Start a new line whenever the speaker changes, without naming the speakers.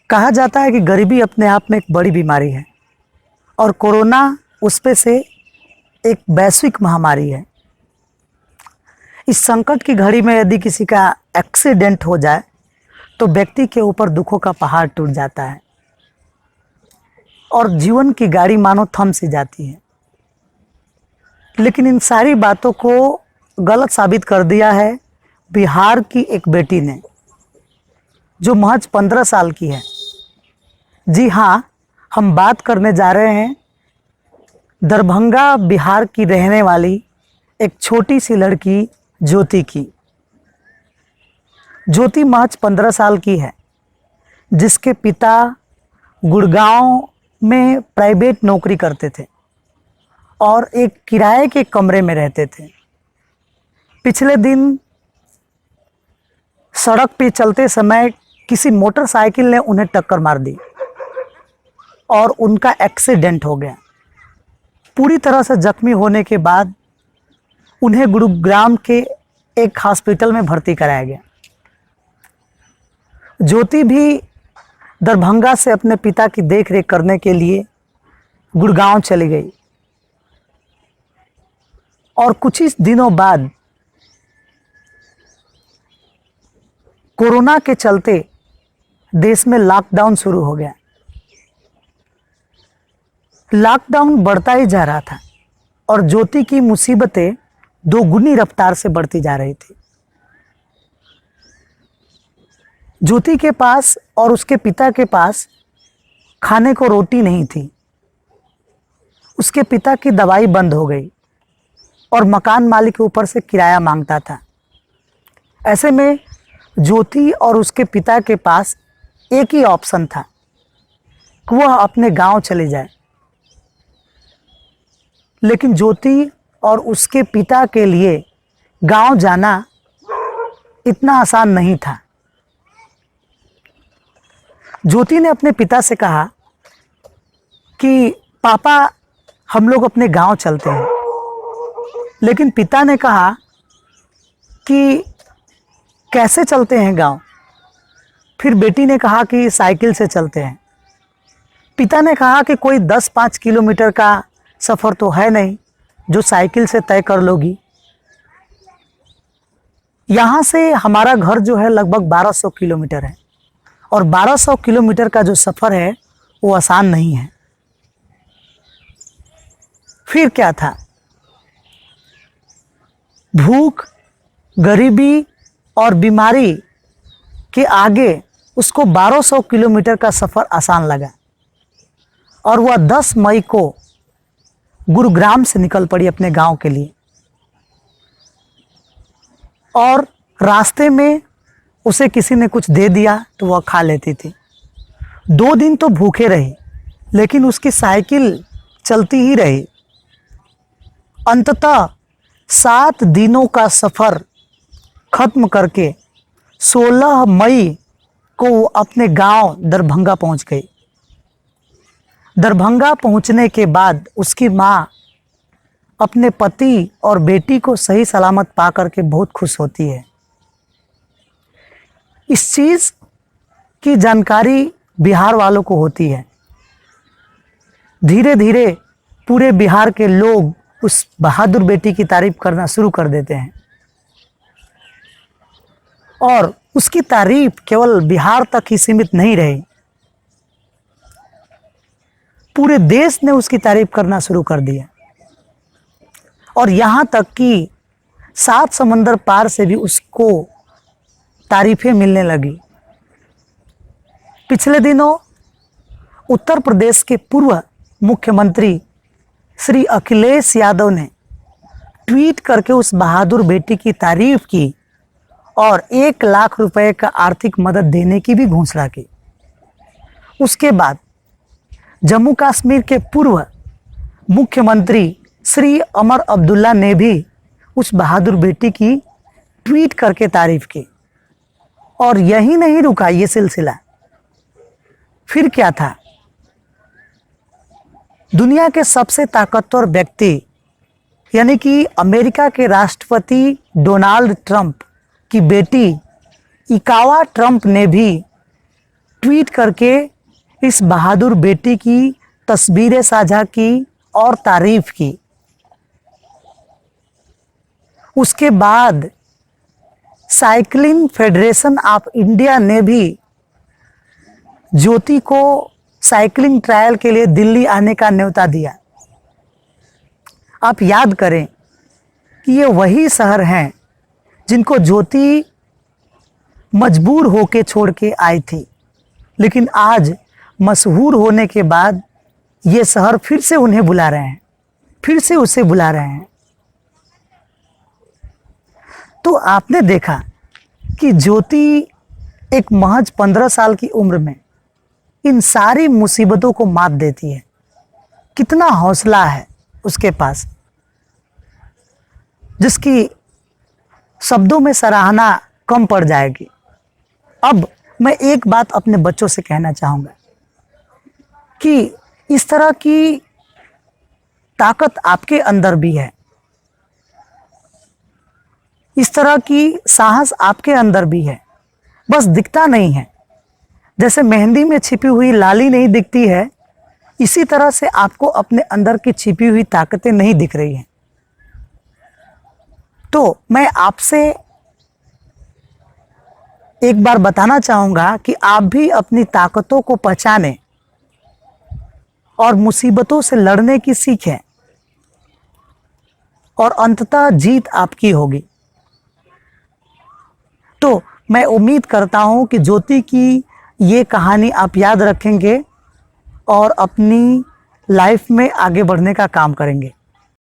कहा जाता है कि गरीबी अपने आप में एक बड़ी बीमारी है और कोरोना उस पे से एक वैश्विक महामारी है। इस संकट की घड़ी में यदि किसी का एक्सीडेंट हो जाए तो व्यक्ति के ऊपर दुखों का पहाड़ टूट जाता है और जीवन की गाड़ी मानो थम सी जाती है। लेकिन इन सारी बातों को गलत साबित कर दिया है बिहार की एक बेटी ने, जो महज 15 साल की है। जी हाँ, हम बात करने जा रहे हैं दरभंगा बिहार की रहने वाली एक छोटी सी लड़की ज्योति की। ज्योति महज 15 साल की है, जिसके पिता गुड़गांव में प्राइवेट नौकरी करते थे और एक किराए के कमरे में रहते थे। पिछले दिन सड़क पे चलते समय किसी मोटरसाइकिल ने उन्हें टक्कर मार दी और उनका एक्सीडेंट हो गया। पूरी तरह से जख्मी होने के बाद उन्हें गुरुग्राम के एक हॉस्पिटल में भर्ती कराया गया। ज्योति भी दरभंगा से अपने पिता की देखरेख करने के लिए गुड़गांव चली गई और कुछ ही दिनों बाद कोरोना के चलते देश में लॉकडाउन शुरू हो गया। लॉकडाउन बढ़ता ही जा रहा था और ज्योति की मुसीबतें दोगुनी रफ्तार से बढ़ती जा रही थी। ज्योति के पास और उसके पिता के पास खाने को रोटी नहीं थी। उसके पिता की दवाई बंद हो गई और मकान मालिक के ऊपर से किराया मांगता था। ऐसे में ज्योति और उसके पिता के पास एक ही ऑप्शन था कि वह अपने गांव चले जाए। लेकिन ज्योति और उसके पिता के लिए गांव जाना इतना आसान नहीं था। ज्योति ने अपने पिता से कहा कि पापा, हम लोग अपने गांव चलते हैं। लेकिन पिता ने कहा कि कैसे चलते हैं गांव? फिर बेटी ने कहा कि साइकिल से चलते हैं। पिता ने कहा कि कोई 10-5 किलोमीटर का सफ़र तो है नहीं जो साइकिल से तय कर लोगी। यहाँ से हमारा घर जो है लगभग 1200 किलोमीटर है और 1200 किलोमीटर का जो सफ़र है वो आसान नहीं है। फिर क्या था? भूख, गरीबी और बीमारी के आगे उसको 1200 किलोमीटर का सफ़र आसान लगा और वह 10 मई को गुरुग्राम से निकल पड़ी अपने गांव के लिए। और रास्ते में उसे किसी ने कुछ दे दिया तो वह खा लेती थी। 2 दिन तो भूखे रही, लेकिन उसकी साइकिल चलती ही रही। अंततः 7 दिनों का सफ़र खत्म करके 16 मई को वो अपने गांव दरभंगा पहुंच गई। दरभंगा पहुंचने के बाद उसकी माँ अपने पति और बेटी को सही सलामत पा करके बहुत खुश होती है। इस चीज़ की जानकारी बिहार वालों को होती है। धीरे धीरे पूरे बिहार के लोग उस बहादुर बेटी की तारीफ करना शुरू कर देते हैं और उसकी तारीफ केवल बिहार तक ही सीमित नहीं रही, पूरे देश ने उसकी तारीफ करना शुरू कर दिया और यहाँ तक कि 7 समंदर पार से भी उसको तारीफें मिलने लगी। पिछले दिनों उत्तर प्रदेश के पूर्व मुख्यमंत्री श्री अखिलेश यादव ने ट्वीट करके उस बहादुर बेटी की तारीफ की और 1 लाख रुपए का आर्थिक मदद देने की भी घोषणा की। उसके बाद जम्मू कश्मीर के पूर्व मुख्यमंत्री श्री अमर अब्दुल्ला ने भी उस बहादुर बेटी की ट्वीट करके तारीफ की और यही नहीं रुका ये सिलसिला। फिर क्या था? दुनिया के सबसे ताकतवर व्यक्ति यानी कि अमेरिका के राष्ट्रपति डोनाल्ड ट्रंप की बेटी इकावा ट्रंप ने भी ट्वीट करके इस बहादुर बेटी की तस्वीरें साझा की और तारीफ की। उसके बाद साइकिलिंग फेडरेशन ऑफ इंडिया ने भी ज्योति को साइकिलिंग ट्रायल के लिए दिल्ली आने का न्योता दिया। आप याद करें कि ये वही शहर हैं जिनको ज्योति मजबूर होके छोड़ के आई थी, लेकिन आज मशहूर होने के बाद ये शहर फिर से उन्हें बुला रहे हैं, फिर से उसे बुला रहे हैं। तो आपने देखा कि ज्योति एक महज 15 साल की उम्र में इन सारी मुसीबतों को मात देती है। कितना हौसला है उसके पास, जिसकी शब्दों में सराहना कम पड़ जाएगी। अब मैं एक बात अपने बच्चों से कहना चाहूँगा कि इस तरह की ताकत आपके अंदर भी है, इस तरह की साहस आपके अंदर भी है, बस दिखता नहीं है। जैसे मेहंदी में छिपी हुई लाली नहीं दिखती है, इसी तरह से आपको अपने अंदर की छिपी हुई ताकतें नहीं दिख रही हैं। तो मैं आपसे एक बार बताना चाहूँगा कि आप भी अपनी ताकतों को पहचानें और मुसीबतों से लड़ने की सीखें, और अंततः जीत आपकी होगी। तो मैं उम्मीद करता हूँ कि ज्योति की ये कहानी आप याद रखेंगे और अपनी लाइफ में आगे बढ़ने का काम करेंगे।